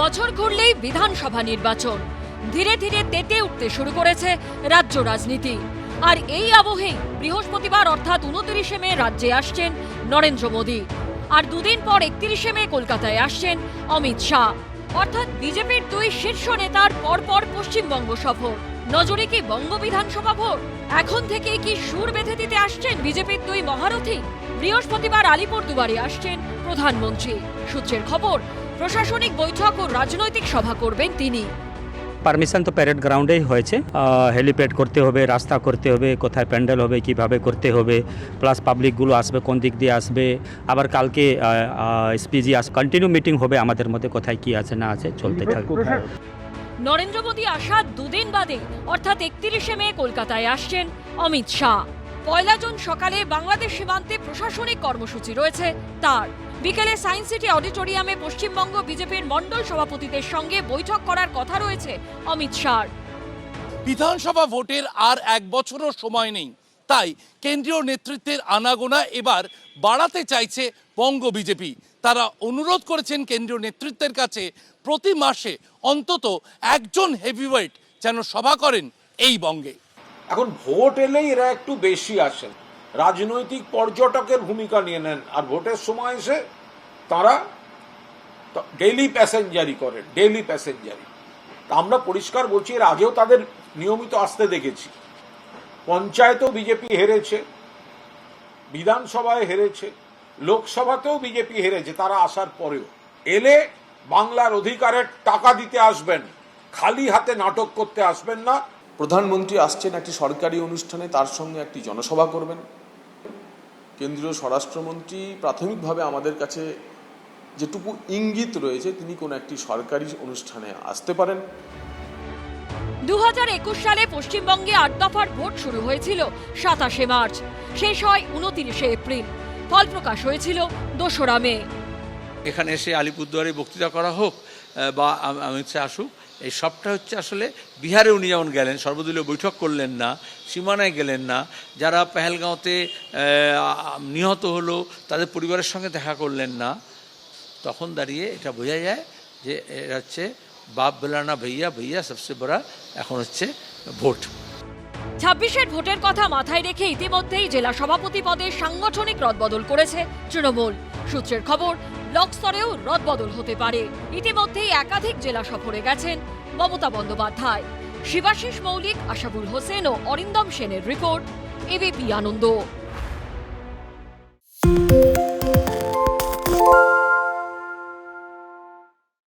বছর ঘুরলেই বিধানসভা নির্বাচন, ধীরে ধীরে তেতে উঠতে শুরু করেছে রাজ্য রাজনীতি। আর এই আবহেই বৃহস্পতিবার অর্থাৎ 29শে মে রাজ্যে আসছেন নরেন্দ্র মোদী, আর দুদিন পর 31শে মে কলকাতায় আসছেন অমিত শাহ। অর্থাৎ বিজেপির দুই শীর্ষ নেতার পরপর পশ্চিমবঙ্গ সফর। নজরে কি বঙ্গ বিধানসভা ভোট? এখন থেকেই কি সুর বেঁধে দিতে আসছেন বিজেপির দুই মহারথী? বৃহস্পতিবার আলিপুরদুয়ারে আসছেন প্রধানমন্ত্রী। সূত্রের খবর, প্রশাসনিক বৈঠক ও রাজনৈতিক সভা করবেন তিনি। পারমিশন তো প্যারেড গ্রাউন্ডেই হয়েছে। হেলিপ্যাড করতে হবে, রাস্তা করতে হবে, কোথায় প্যান্ডেল হবে, কিভাবে করতে হবে, প্লাস পাবলিকগুলো আসবে কোন দিক দিয়ে আসবে। আবার কালকে এসপিজি কন্টিনিউ মিটিং হবে আমাদের মধ্যে, কোথায় কি আছে না আছে চলতে থাকবে। নরেন্দ্র মোদী আসার দুদিন বাদে অর্থাৎ 31শে মে কলকাতায় আসছেন অমিত শাহ। 1 জুন সকালে বাংলাদেশ সীমান্তে প্রশাসনিক কর্মসূচি রয়েছে তার। বিকেলে সায়েন্স সিটি অডিটোরিয়ামে পশ্চিমবঙ্গ বিজেপির মণ্ডল সভাপতিদের সঙ্গে বৈঠক করার কথা রয়েছে অমিত শাহর। বিধানসভা ভোটের আর 1 বছরও সময় নেই, তাই কেন্দ্রীয় নেতৃত্বের আনাগোনা এবার বাড়াতে চাইছে বঙ্গ বিজেপি। তারা অনুরোধ করেছেন কেন্দ্রীয় নেতৃত্বের কাছে প্রতি মাসে অন্তত একজন হেভিওয়েট যেন সভা করেন এই বঙ্গে। এখন ভোট এলেই এরা একটু বেশি আসেন, রাজনৈতিক পর্যটকের ভূমিকা নিয়ে নেন, আর ভোটের সময় এসে তারা ডেইলি প্যাসেঞ্জারি করেন, ডেইলি প্যাসেঞ্জারি। আমরা পরিষ্কার বলছি, এর আগেও তাদের নিয়মিত আসতে দেখেছি। পঞ্চায়েতেও বিজেপি হেরেছে, বিধানসভায় হেরেছে, লোকসভাতেও বিজেপি হেরেছে। তারা আসার পরেও এলে বাংলার অধিকারের টাকা দিতে আসবেন, খালি হাতে নাটক করতে আসবেন না। প্রধানমন্ত্রী আসছেন একটি সরকারি অনুষ্ঠানে, তার সঙ্গে একটি জনসভা করবেন। কেন্দ্রীয় স্বরাষ্ট্রমন্ত্রী প্রাথমিকভাবে আমাদের কাছে যেটুকু ইঙ্গিত রয়েছে, তিনি কোনো একটি সরকারি অনুষ্ঠানে আসতে পারেন। 2021 সালে পশ্চিমবঙ্গে 8 দফার ভোট শুরু হয়েছিল 27শে মার্চ, শেষ হয় 29শে এপ্রিল। ফল প্রকাশ হয়েছিল 2রা মে। এখানে এসে আলিপুরদুয়ারে বক্তৃতা করা হোক বা অমিত শাহ আসুক, এই সবটা হচ্ছে আসলে বিহারে উনি যেমন গেলেন, সর্বদলীয় বৈঠক করলেন না, সীমানায় গেলেন না, যারা পেহেলগাঁওতে নিহত হলো তাদের পরিবারের সঙ্গে দেখা করলেন না, তখন দাঁড়িয়ে এটা বোঝা যায় যে এটা হচ্ছে বাপ বেলানা ভৈয়া ভৈয়া সবচেয়ে বড় এখন হচ্ছে ভোট। 26এর ভোটের কথা মাথায় রেখে ইতিমধ্যেই জেলা সভাপতি পদে সাংগঠনিক রদবদল করেছে তৃণমূল। সূত্রের খবর, ব্লক স্তরেও রদবদল হতে পারে। ইতিমধ্যেই একাধিক জেলা সফরে গেছেন মমতা বন্দ্যোপাধ্যায়। শিবাশিস মৌলিক, আশাবুল হোসেন ও অরিন্দম সেনের রিপোর্ট, এবিপি আনন্দ।